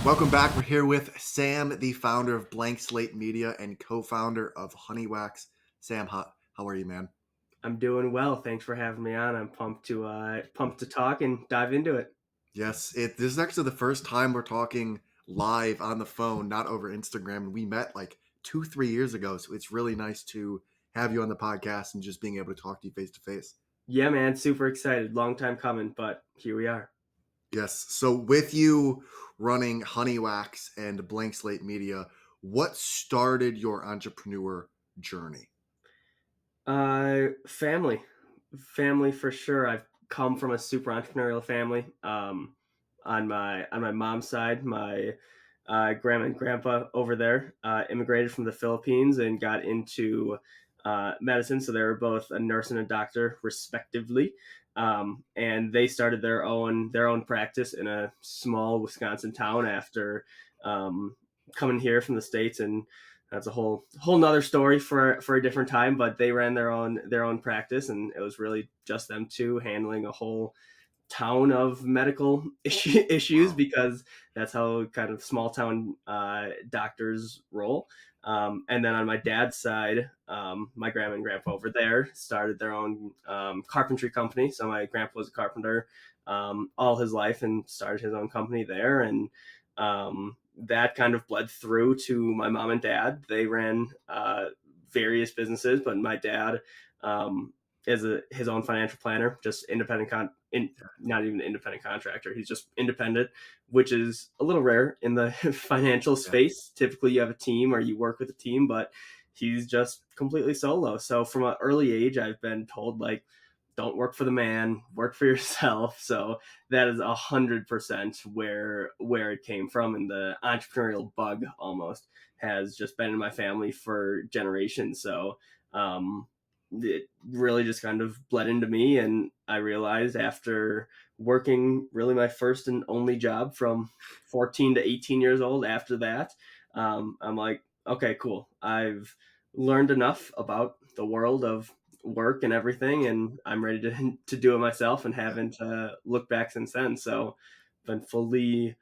Welcome back. We're here with Sam, the founder of Blank Slate Media and co-founder of Honeywax. Sam, how are you, man? I'm doing well. Thanks for having me on. I'm pumped to talk and dive into it. Yes, this is actually the first time we're talking live on the phone, not over Instagram. We met like 2, 3 years ago, so it's really nice to have you on the podcast and just being able to talk to you face to face. Yeah, man, super excited. Long time coming, but here we are. Yes. So with you running Honeywax and Blank Slate Media, what started your entrepreneur journey? Family for sure. I've come from a super entrepreneurial family. On my mom's side, my grandma and grandpa over there immigrated from the Philippines and got into medicine. So they were both a nurse and a doctor, respectively. And they started their own practice in a small Wisconsin town after coming here from the States, and that's a whole nother story for a different time. But they ran their own practice, and it was really just them two handling a whole town of medical issues, Wow. because that's how kind of small town doctors roll. And then on my dad's side, my grandma and grandpa over there started their own carpentry company. So my grandpa was a carpenter all his life and started his own company there. And that kind of bled through to my mom and dad. They ran various businesses, but my dad is his own financial planner, just not even independent contractor. He's just independent, which is a little rare in the financial Yeah. space. Typically, you have a team or you work with a team, but he's just completely solo. So from an early age, I've been told, like, don't work for the man, work for yourself. So that is 100% where it came from, and the entrepreneurial bug almost has just been in my family for generations. So it really just kind of bled into me, and I realized after working really my first and only job from 14 to 18 years old, after that, I'm like, okay, cool, I've learned enough about the world of work and everything, and I'm ready to do it myself, and haven't looked back since then. So been fully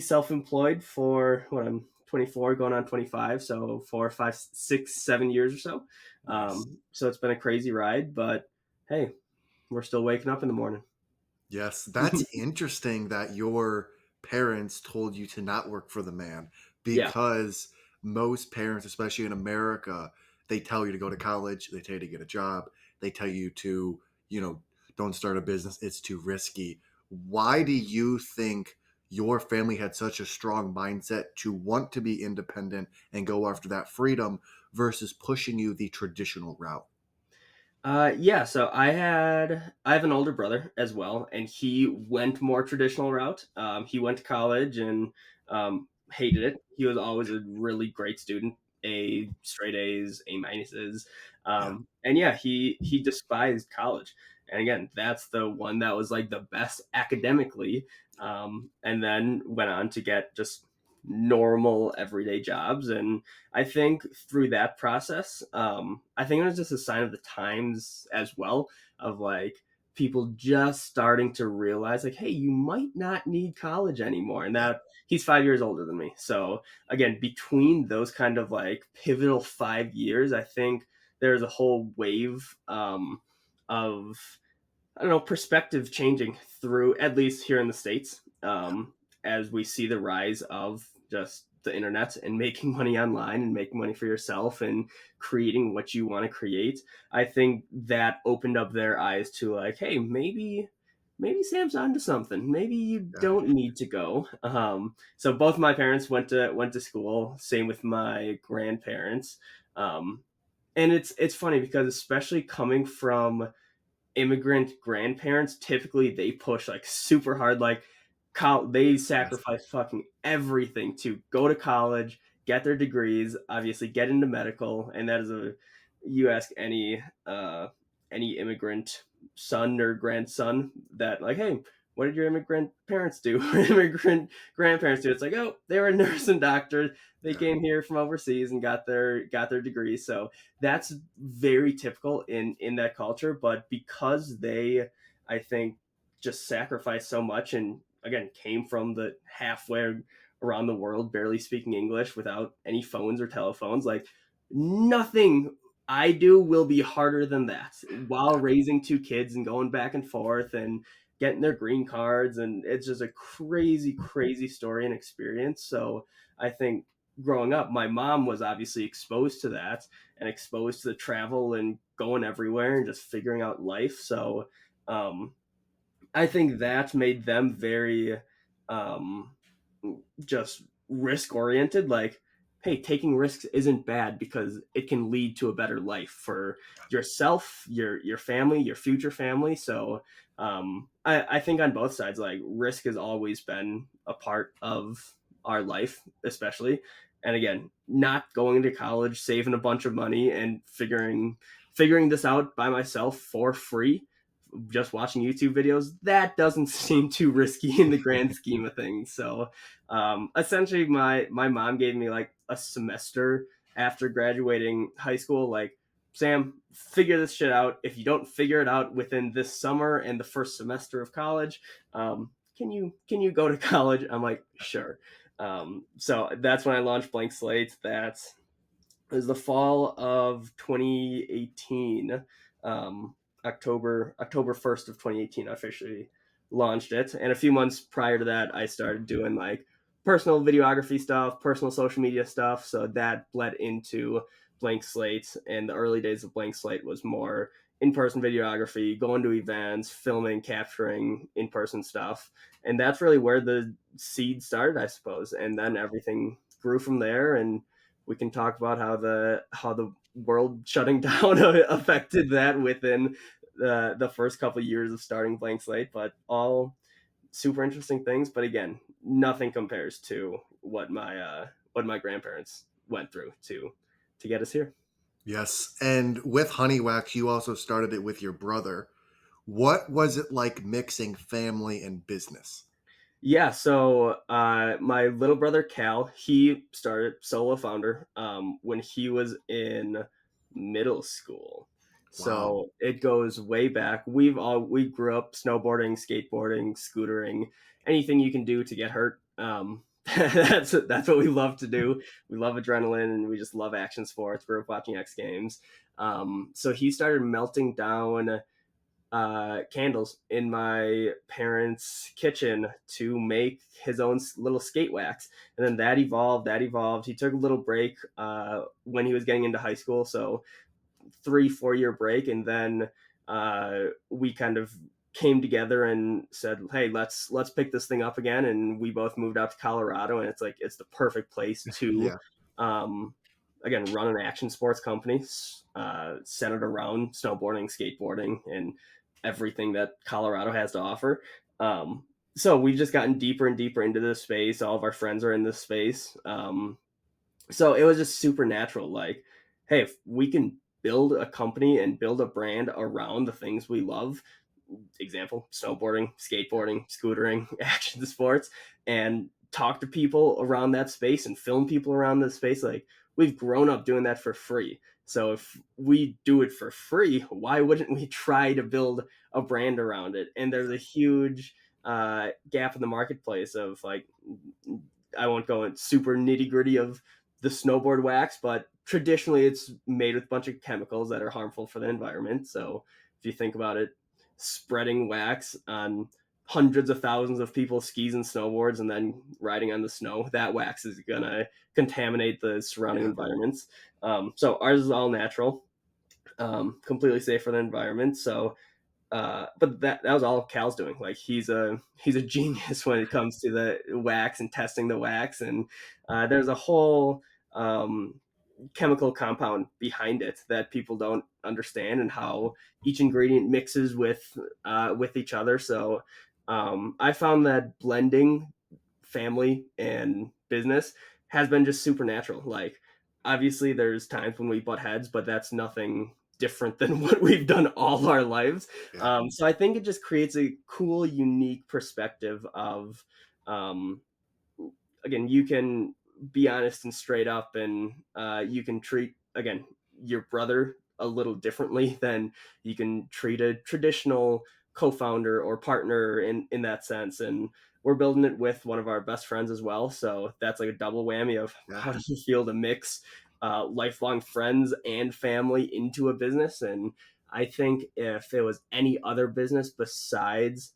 self-employed for what, I'm 24 going on 25, so 4, 5, 6, 7 years or so. Nice. So it's been a crazy ride, but hey, we're still waking up in the morning. Yes, that's interesting that your parents told you to not work for the man Yeah. because most parents, especially in America, they tell you to go to college, they tell you to get a job, they tell you to, don't start a business, it's too risky. Why do you think your family had such a strong mindset to want to be independent and go after that freedom versus pushing you the traditional route? Yeah, so I have an older brother as well, and he went more traditional route. He went to college and hated it. He was always a really great student, straight A's, A minuses, Yeah. and yeah, he despised college. And again, that's the one that was like the best academically, and then went on to get just normal everyday jobs. And I think through that process, I think it was just a sign of the times as well, of like people just starting to realize, like, hey, you might not need college anymore. And Yeah. that he's 5 years older than me. So again, between those kind of like pivotal 5 years, I think there's a whole wave of, I don't know, perspective changing through, at least here in the States, as we see the rise of just the internet and making money online and making money for yourself and creating what you want to create. I think that opened up their eyes to, like, hey, maybe Sam's onto something. Maybe you Yeah. don't need to go. So both my parents went to school. Same with my grandparents. Um, and it's funny because, especially coming from immigrant grandparents, typically they push like super hard, like they Yes. sacrifice fucking everything to go to college, get their degrees, obviously get into medical. And that is a, you ask any immigrant son or grandson that, like, hey, what did your immigrant parents do or immigrant grandparents do? It's like, oh, they were a nurse and doctor, they Yeah. came here from overseas and got their degrees. So that's very typical in that culture. But because they, I think, just sacrificed so much, and again came from the halfway around the world, barely speaking English without any phones or telephones. Like, nothing I do will be harder than that while Yeah. raising two kids and going back and forth and getting their green cards. And it's just a crazy, crazy story and experience. So I think growing up, my mom was obviously exposed to that and exposed to the travel and going everywhere and just figuring out life. So um, I think that made them very um, just risk oriented. Like, hey, taking risks isn't bad because it can lead to a better life for yourself, your family, your future family. So I think on both sides, like risk has always been a part of our life, especially. And again, not going to college, saving a bunch of money, and figuring this out by myself for free just watching YouTube videos, that doesn't seem too risky in the grand scheme of things. So, essentially, my mom gave me like a semester after graduating high school, like, Sam, figure this shit out. If you don't figure it out within this summer and the first semester of college, can you go to college? I'm like, sure. So that's when I launched Blank Slate. That it was the fall of 2018. Um, October 1st of 2018, I officially launched it. And a few months prior to that, I started doing like personal videography stuff, personal social media stuff. So that bled into Blank Slate. And the early days of Blank Slate was more in-person videography, going to events, filming, capturing in-person stuff. And that's really where the seed started, I suppose. And then everything grew from there. And we can talk about how the world shutting down affected that within the first couple of years of starting Blank Slate, but all super interesting things. But again, nothing compares to what my grandparents went through to get us here. Yes. And with Honey Wax, you also started it with your brother. What was it like mixing family and business? Yeah, so my little brother Cal, he started solo founder when he was in middle school. Wow. So it goes way back. We grew up snowboarding, skateboarding, scootering, anything you can do to get hurt. That's what we love to do. We love adrenaline and we just love action sports. Grew up watching X Games. So he started melting down candles in my parents' kitchen to make his own little skate wax. And then that evolved. He took a little break when he was getting into high school. So 3 4 year break. And then we kind of came together and said, hey, let's pick this thing up again. And we both moved out to Colorado. And it's like, it's the perfect place to, Yeah. um, again, run an action sports company centered around snowboarding, skateboarding, and everything that Colorado has to offer. So we've just gotten deeper and deeper into this space. All of our friends are in this space. So it was just super natural. Like, hey, if we can build a company and build a brand around the things we love, example, snowboarding, skateboarding, scootering, action sports, and talk to people around that space and film people around that space. Like, we've grown up doing that for free. So if we do it for free, why wouldn't we try to build a brand around it? And there's a huge gap in the marketplace of like, I won't go in super nitty gritty of the snowboard wax, but traditionally it's made with a bunch of chemicals that are harmful for the environment. So if you think about it, spreading wax on hundreds of thousands of people's skis and snowboards and then riding on the snow, that wax is gonna contaminate the surrounding Yeah. environments. So ours is all natural, completely safe for the environment. So but that was all Cal's doing. Like, he's a genius when it comes to the wax and testing the wax, and there's a whole um, chemical compound behind it that people don't understand, and how each ingredient mixes with each other. So I found that blending family and business has been just supernatural. Like, obviously, there's times when we butt heads, but that's nothing different than what we've done all our lives. Yeah. So I think it just creates a cool, unique perspective of, um, again, you can be honest and straight up, and you can treat, again, your brother a little differently than you can treat a traditional co-founder or partner in that sense. And we're building it with one of our best friends as well. So that's like a double whammy of Yeah. how does it feel to mix lifelong friends and family into a business. And I think if it was any other business besides,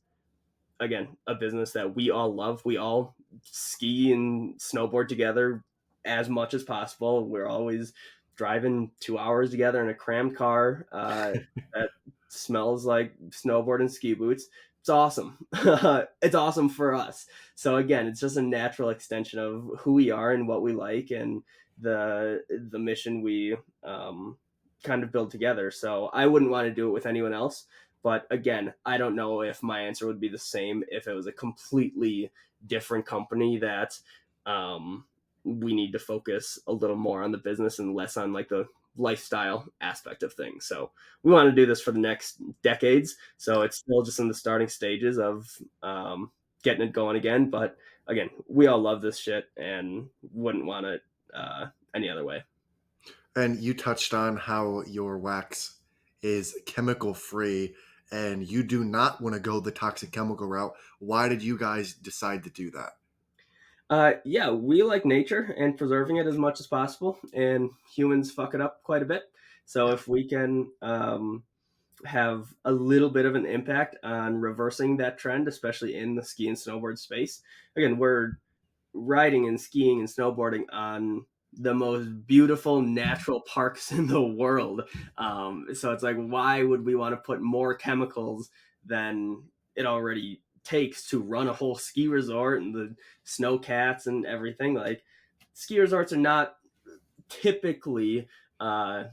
again, a business that we all love, we all ski and snowboard together as much as possible. We're always driving 2 hours together in a crammed car that smells like snowboard and ski boots. It's awesome. It's awesome for us. So again, it's just a natural extension of who we are and what we like, and the mission we kind of build together. So I wouldn't want to do it with anyone else. But again, I don't know if my answer would be the same if it was a completely different company that um, we need to focus a little more on the business and less on like the lifestyle aspect of things. So we want to do this for the next decades. So it's still just in the starting stages of getting it going again. But again, we all love this shit and wouldn't want it any other way. And you touched on how your wax is chemical free and you do not want to go the toxic chemical route. Why did you guys decide to do that? Yeah, we like nature and preserving it as much as possible, and humans fuck it up quite a bit. So Yeah. if we can have a little bit of an impact on reversing that trend, especially in the ski and snowboard space, again, we're riding and skiing and snowboarding on the most beautiful natural parks in the world. So it's like, why would we want to put more chemicals than it already takes to run a whole ski resort and the snow cats and everything? Like, ski resorts are not typically uh,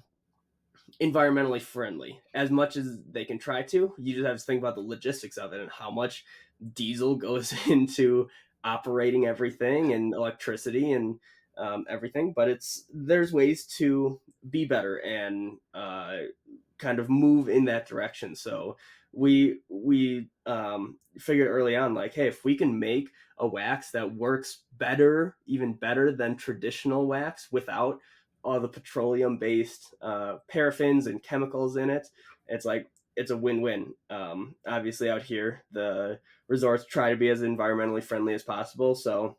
environmentally friendly as much as they can try to. You just have to think about the logistics of it and how much diesel goes into operating everything and electricity and everything. But it's there's ways to be better and kind of move in that direction. So we figured early on, like, hey, if we can make a wax that works better, even better than traditional wax without all the petroleum based paraffins and chemicals in it, it's like it's a win-win. Obviously out here the resorts try to be as environmentally friendly as possible, so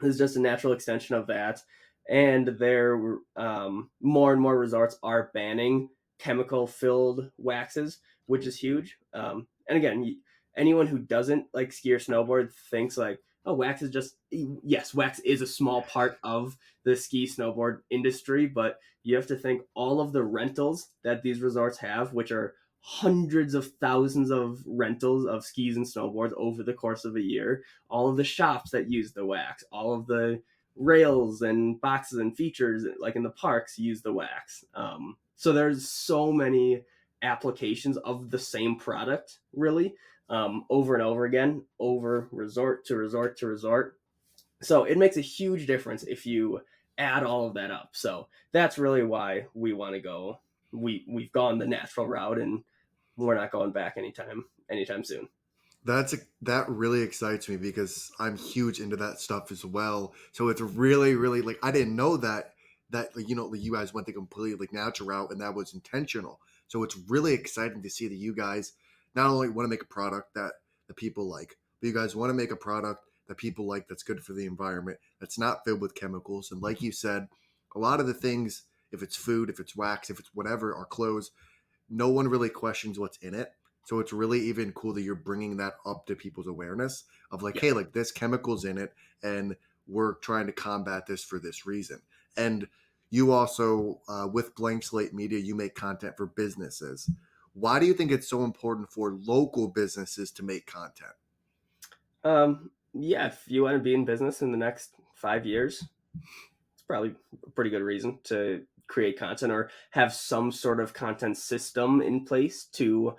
is just a natural extension of that. And there, more and more resorts are banning chemical filled waxes, which is huge. And again, anyone who doesn't like ski or snowboard thinks like, oh, wax is just, yes, wax is a small part of the ski snowboard industry, but you have to think all of the rentals that these resorts have, which are hundreds of thousands of rentals of skis and snowboards over the course of a year, all of the shops that use the wax, all of the rails and boxes and features like in the parks use the wax. So there's so many applications of the same product, really, over and over again, over resort to resort to resort. So it makes a huge difference if you add all of that up. So that's really why we want to go. We've gone the natural route, and we're not going back anytime soon. That really excites me because I'm huge into that stuff as well. So it's really, really like I didn't know that like, like, you guys went the completely like natural route and that was intentional. So it's really exciting to see that you guys not only want to make a product that the people like, but you guys want to make a product that people like that's good for the environment, that's not filled with chemicals. And like you said, a lot of the things, if it's food, if it's wax, if it's whatever, our clothes, no one really questions what's in it. So it's really even cool that you're bringing that up to people's awareness of like, Yeah. hey, like this chemicals in it, and we're trying to combat this for this reason. And you also, with Blank Slate Media, you make content for businesses. Why do you think it's so important for local businesses to make content? Yeah, if you want to be in business in the next 5 years, it's probably a pretty good reason to create content or have some sort of content system in place to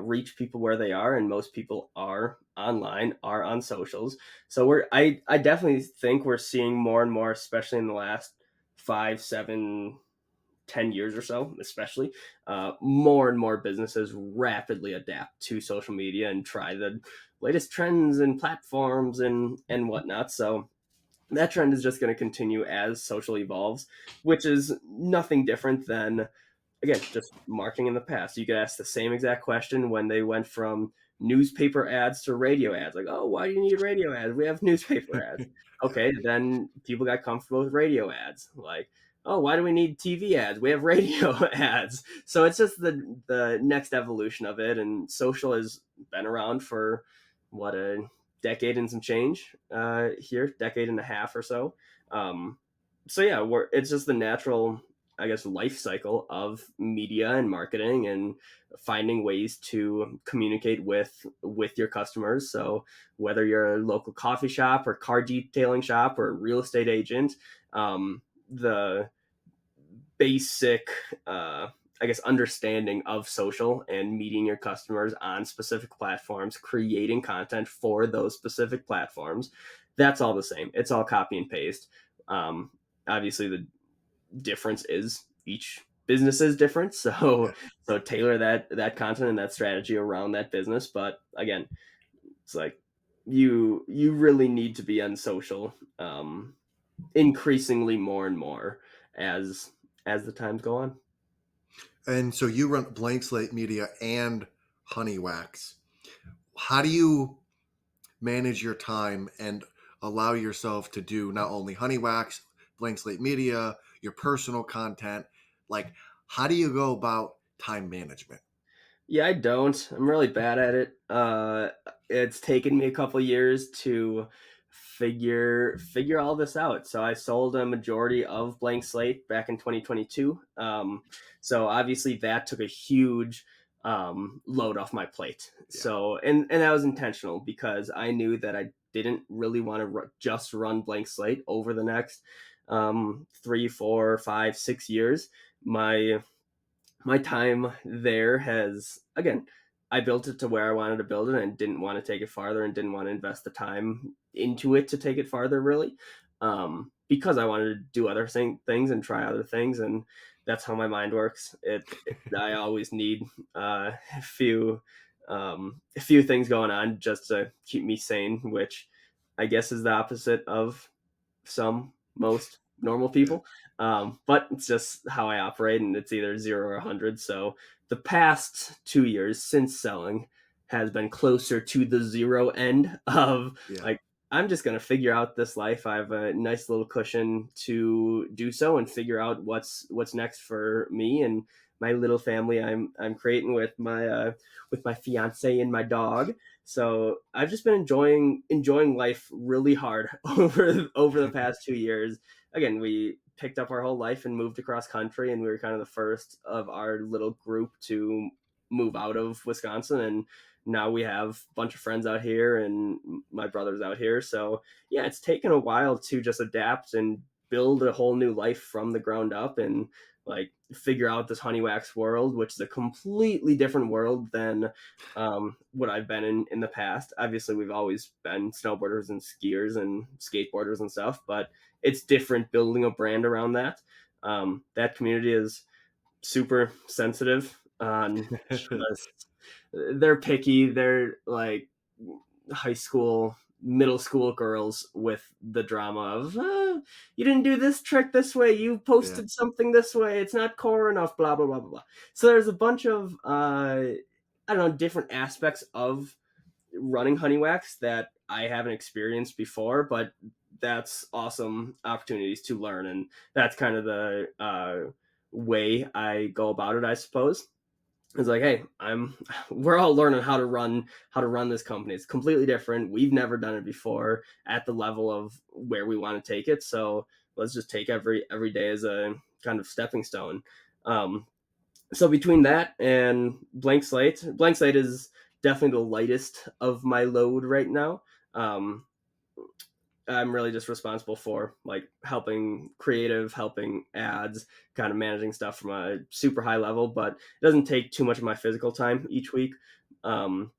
reach people where they are. And most people are online, are on socials. So I definitely think we're seeing more and more, especially in the last 5, 7, 10 years or so, especially, more and more businesses rapidly adapt to social media and try the latest trends and platforms and whatnot. So that trend is just going to continue as social evolves, which is nothing different than, again, just marketing in the past. You could ask the same exact question when they went from newspaper ads to radio ads. Like, oh, why do you need radio ads? We have newspaper ads. Yeah. Okay, then people got comfortable with radio ads. Like, oh, why do we need TV ads? We have radio ads. So it's just the next evolution of it. And social has been around for what, a decade and some change here, decade and a half or so. Um, so yeah, it's just the natural, I guess, life cycle of media and marketing and finding ways to communicate with your customers. So whether you're a local coffee shop or car detailing shop or a real estate agent, the basic I guess understanding of social and meeting your customers on specific platforms, creating content for those specific platforms, that's all the same. It's all copy and paste. um, Obviously the difference is each business is different, so Yeah. tailor that content and that strategy around that business. But again, it's like you really need to be on social, increasingly more and more as the times go on. And so you run Blank Slate Media and Honey Wax. How do you manage your time and allow yourself to do not only Honey Wax, Blank Slate Media, your personal content? Like, how do you go about time management? Yeah, I don't. I'm really bad at it. It's taken me a couple years to figure all this out. So I sold a majority of Blank Slate back in 2022. So obviously that took a huge load off my plate. Yeah. So and that was intentional because I knew that I didn't really want to just run Blank Slate over the next 3, 4, 5, 6 years. My time there has, again, I built it to where I wanted to build it and didn't want to take it farther and didn't want to invest the time into it to take it farther, really, because I wanted to do other things and try other things. And that's how my mind works. I always need a few things going on just to keep me sane, which I guess is the opposite of most normal Yeah. people. But it's just how I operate, and it's either 0 or 100. So the past 2 years since selling has been closer to the zero end of Yeah. like, I'm just going to figure out this life. I have a nice little cushion to do so and figure out what's next for me and my little family I'm creating with my fiance and my dog. So I've just been enjoying life really hard over the past 2 years. Again, we picked up our whole life and moved across country, and we were kind of the first of our little group to move out of Wisconsin. And now we have a bunch of friends out here, and my brother's out here. So yeah, it's taken a while to just adapt and build a whole new life from the ground up and like figure out this honey wax world, which is a completely different world than what I've been in the past. Obviously, we've always been snowboarders and skiers and skateboarders and stuff, but it's different building a brand around that. That community is super sensitive on just, they're picky. They're like high school, middle school girls with the drama of you didn't do this trick this way, you Yeah. posted something this way, it's not core enough, blah blah blah blah blah. So there's a bunch of I don't know, different aspects of running honey wax that I haven't experienced before, but that's awesome opportunities to learn, and that's kind of the way I go about it, I suppose. It's like, hey, we're all learning how to run this company. It's completely different. We've never done it before at the level of where we want to take it. So let's just take every day as a kind of stepping stone. Um, so between that and Blank Slate is definitely the lightest of my load right now. Um, I'm really just responsible for like helping ads, kind of managing stuff from a super high level, but it doesn't take too much of my physical time each week. Um,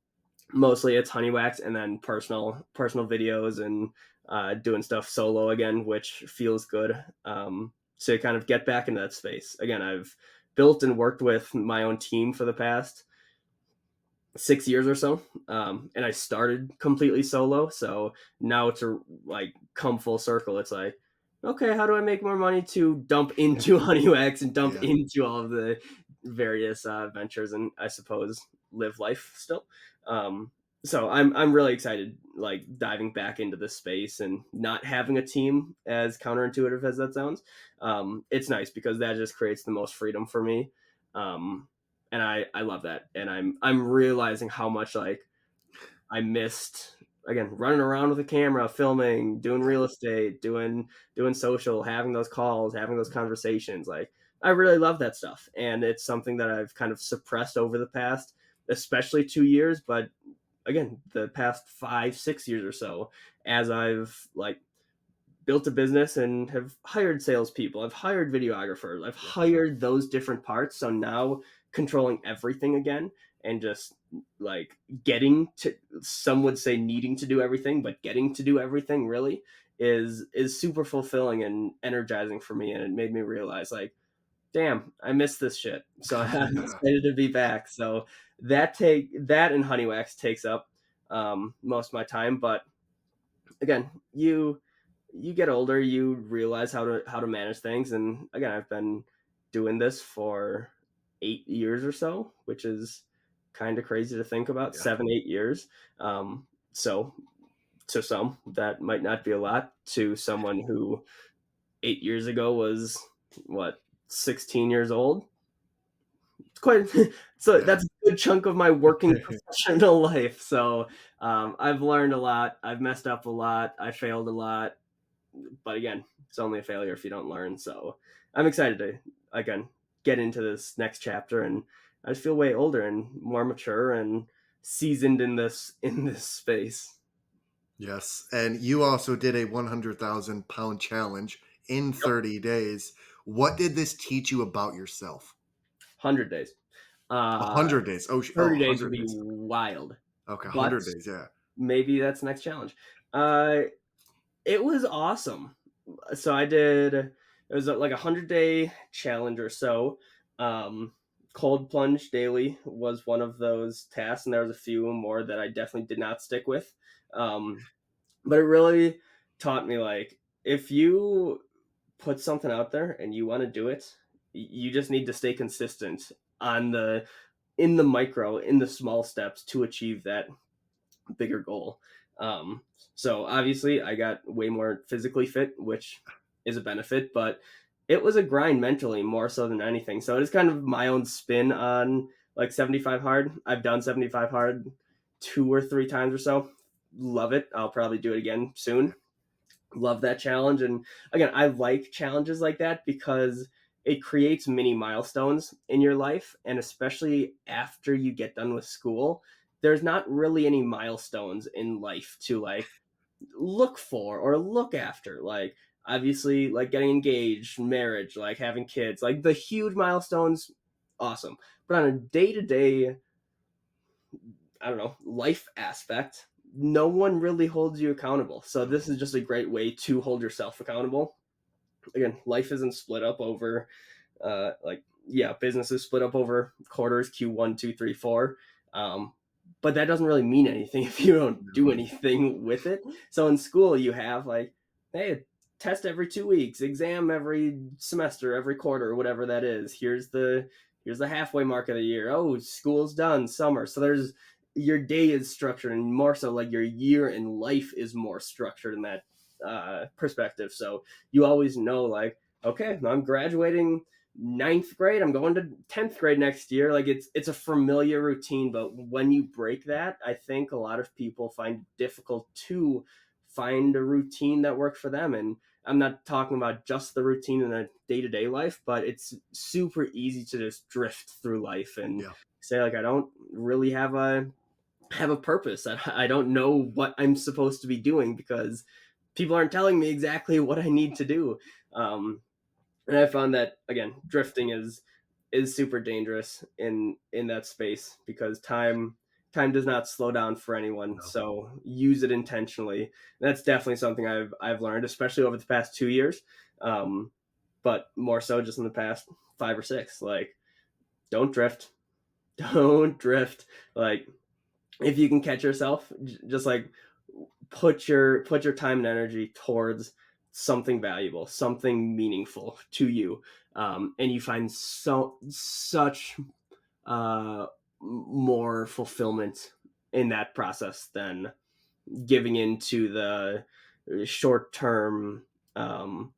Mostly it's honey wax and then personal videos and doing stuff solo again, which feels good. So kind of get back into that space again. I've built and worked with my own team for the past 6 years or so, and I started completely solo. So now to like come full circle, it's like, okay, how do I make more money to dump into honey wax and dump Yeah. into all of the various ventures? And I suppose live life still. So I'm really excited, like diving back into this space and not having a team, as counterintuitive as that sounds. It's nice because that just creates the most freedom for me. Um, and I love that. And I'm realizing how much like I missed, again, running around with a camera, filming, doing real estate, doing social, having those calls, having those conversations. Like I really love that stuff, and it's something that I've kind of suppressed over the past, especially 2 years. But again, the past 5, 6 years or so, as I've like built a business and have hired salespeople. I've hired videographers. I've Yeah. hired those different parts. So now controlling everything again and just like getting to, some would say needing to do everything, but getting to do everything really is super fulfilling and energizing for me. And it made me realize like, damn, I missed this shit. So I'm excited to be back. So that and honey wax takes up most of my time, but again, you get older, you realize how to manage things, and again, I've been doing this for 8 years or so, which is kind of crazy to think about. Yeah. 7, 8 years. So to some, that might not be a lot. To someone who 8 years ago was what 16 years old, it's quite so Yeah. that's a good chunk of my working professional life. So I've learned a lot. I've messed up a lot. I failed a lot, but again, it's only a failure if you don't learn. So I'm excited to again get into this next chapter, and I just feel way older and more mature and seasoned in this space. Yes. And you also did a 100,000 pound challenge in Yep, 30 days. What did this teach you about yourself? 100 days. A Uh, 100 days. Oh, 30 days would 100 be days. wild, Okay. but 100 days. Yeah. maybe that's the next challenge. Uh, it was awesome. So I did. It was like 100-day challenge or so. Um, cold plunge daily was one of those tasks, and there was a few more that I definitely did not stick with. Um, but it really taught me like if you put something out there and you want to do it, you just need to stay consistent on the in the micro, in the small steps to achieve that bigger goal. Um, so obviously, I got way more physically fit, which is a benefit, but it was a grind mentally more so than anything. So it is kind of my own spin on like 75 hard. I've done 75 hard 2 or 3 times or so. Love it. I'll probably do it again soon. Love that challenge. And again, I like challenges like that because it creates mini milestones in your life. And especially after you get done with school, there's not really any milestones in life to like look for or look after. Like, obviously, like getting engaged, marriage, like having kids, like the huge milestones, awesome. But on a day to day, I don't know, life aspect, no one really holds you accountable. So No. this is just a great way to hold yourself accountable. Again, life isn't split up over like yeah, business is split up over quarters, Q1, 2, 3, 4. But that doesn't really mean anything if you don't No. do anything with it. So in school, you have like, hey, test every 2 weeks, exam every semester, every quarter, whatever that is. Here's the halfway mark of the year. Oh, school's done, summer. So there's your day is structured, and more so like your year in life is more structured in that perspective. So you always know like, okay, I'm graduating ninth grade, I'm going to 10th grade next year. Like it's a familiar routine, but when you break that, I think a lot of people find it difficult to find a routine that works for them. And I'm not talking about just the routine in a day-to-day life, but it's super easy to just drift through life and Yeah. say like I don't really have a purpose. I don't know what I'm supposed to be doing because people aren't telling me exactly what I need to do. And I found that again, drifting is super dangerous in that space because time does not slow down for anyone. No. So use it intentionally. And that's definitely something I've learned, especially over the past 2 years. Um, but more so just in the past 5 or 6. Like, don't drift. Don't drift. Like, if you can catch yourself, just like put your time and energy towards something valuable, something meaningful to you, and you find such uh, more fulfillment in that process than giving into the short term um,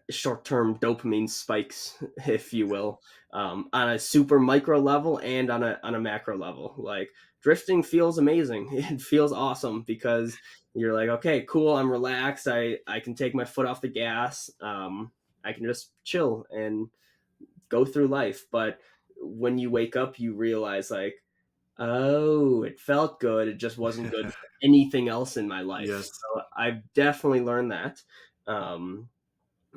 short term dopamine spikes, if you will, on a super micro level and on a macro level. Like drifting feels amazing. It feels awesome because you're like, okay, cool. I'm relaxed. I can take my foot off the gas. I can just chill and go through life. But when you wake up, you realize like, oh, it felt good. It just wasn't good for anything else in my life. Yes. So I've definitely learned that. Um,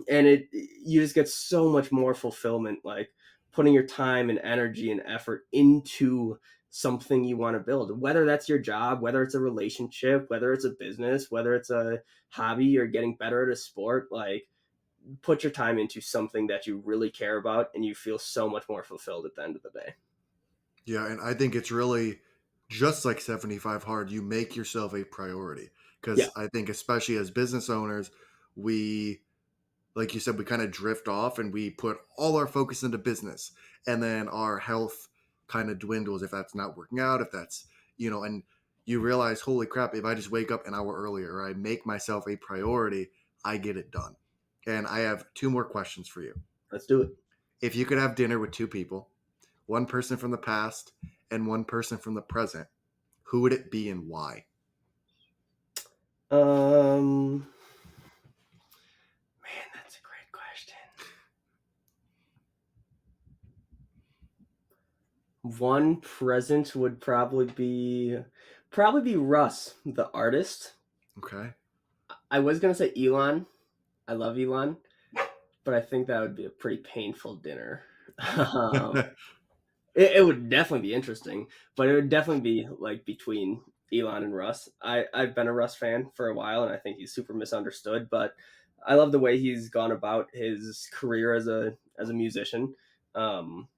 and it you just get so much more fulfillment like putting your time and energy and effort into something you want to build, whether that's your job, whether it's a relationship, whether it's a business, whether it's a hobby or getting better at a sport. Like put your time into something that you really care about and you feel so much more fulfilled at the end of the day. Yeah, and I think it's really just like 75 hard. You make yourself a priority Yeah, because I think, especially as business owners, we, like you said, we kind of drift off and we put all our focus into business, and then our health kind of dwindles if that's not working out, if that's, and you realize, holy crap, if I just wake up an hour earlier or I make myself a priority, I get it done. And I have two more questions for you. let's do it. If you could have dinner with two people, one person from the past and one person from the present, who would it be and why? um Man, that's a great question. One present would probably be Russ, the artist. Okay. I was gonna say Elon. I love Elon, but I think that would be a pretty painful dinner. um, it would definitely be interesting, but it would definitely be like between Elon and Russ. I've been a Russ fan for a while, and I think he's super misunderstood. But I love the way he's gone about his career as a musician. Um,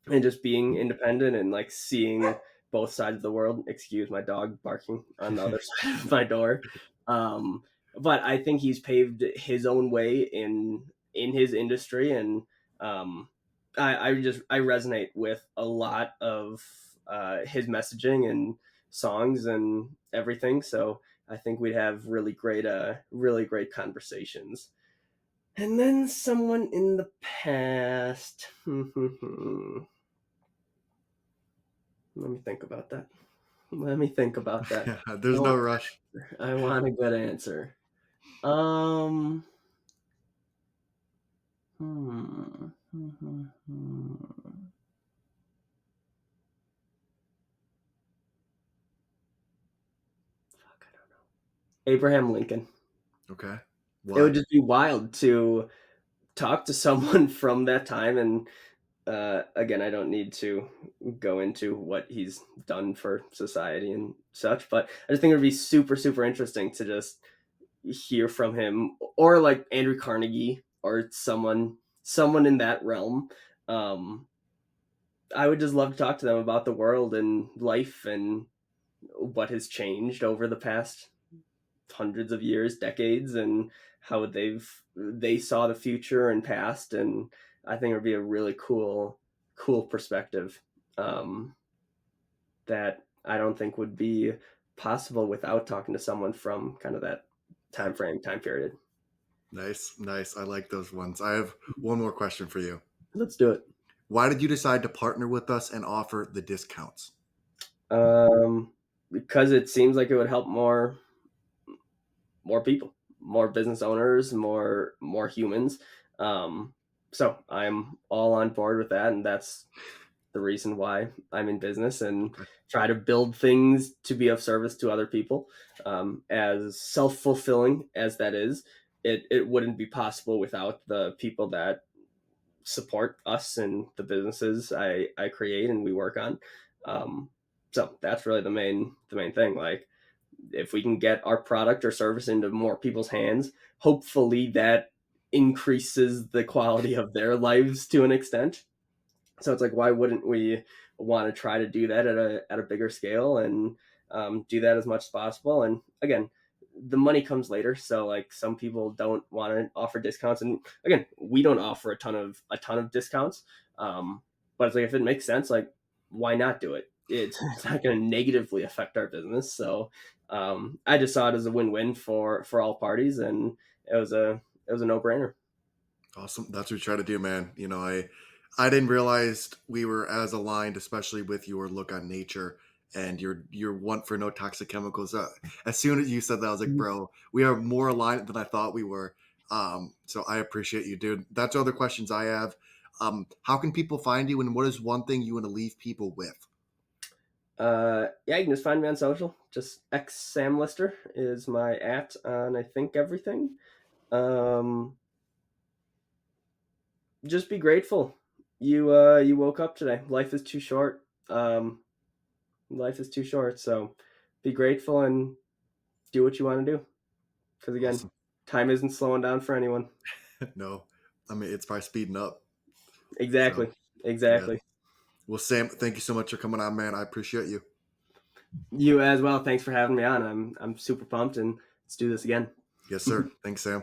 and just being independent and like seeing both sides of the world. Excuse my dog barking on the other side of my door. Um, but I think he's paved his own way in his industry, and um, I resonate with a lot of his messaging and songs and everything. So I think we'd have really great conversations. And then someone in the past. Let me think about that. Let me think about that. I There's no want rush. I want a good answer. Um, hmm, Fuck, I don't know. Abraham Lincoln. Okay. It would Why? just be wild to talk to someone from that time, and again, I don't need to go into what he's done for society and such, but I just think it would be super interesting to just hear from him or like Andrew Carnegie or someone in that realm. Um, I would just love to talk to them about the world and life and what has changed over the past hundreds of years, decades, and how they saw the future and past. And I think it would be a really cool perspective that I don't think would be possible without talking to someone from kind of that time period. Nice, nice. I like those ones. I have one more question for you. Let's do it. Why did you decide to partner with us and offer the discounts? Because it seems like it would help more people, more business owners, more humans. Um, so I'm all on board with that, and that's the reason why I'm in business and Okay. try to build things to be of service to other people. As self fulfilling as that is, it wouldn't be possible without the people that support us and the businesses I create and we work on. Um, so that's really the main thing. Like if we can get our product or service into more people's hands, hopefully that increases the quality of their lives to an extent. So it's like, why wouldn't we want to try to do that at a bigger scale and do that as much as possible? And again, the money comes later. So like some people don't want to offer discounts, and again, we don't offer a ton of discounts. But it's like if it makes sense, like why not do it? It's not going to negatively affect our business. So I just saw it as a win-win for all parties, and it was a no-brainer. Awesome. That's what we try to do, man. I didn't realize we were as aligned, especially with your look on nature and your want for no toxic chemicals. As soon as you said that, I was like, bro, we are more aligned than I thought we were. So I appreciate you, dude. That's all the questions I have. How can people find you, and what is one thing you want to leave people with? Yeah, you can just find me on social. Just X Sam Lister is my at on I think everything. Um, just be grateful. You woke up today. Life is too short. Life is too short. So be grateful and do what you want to do. Because again, Awesome. time isn't slowing down for anyone. No, I mean it's probably speeding up. So Exactly. yeah. Exactly. Well, Sam, thank you so much for coming on, man. I appreciate you. You as well. Thanks for having me on. I'm super pumped, and let's do this again. Yes, sir. Thanks, Sam.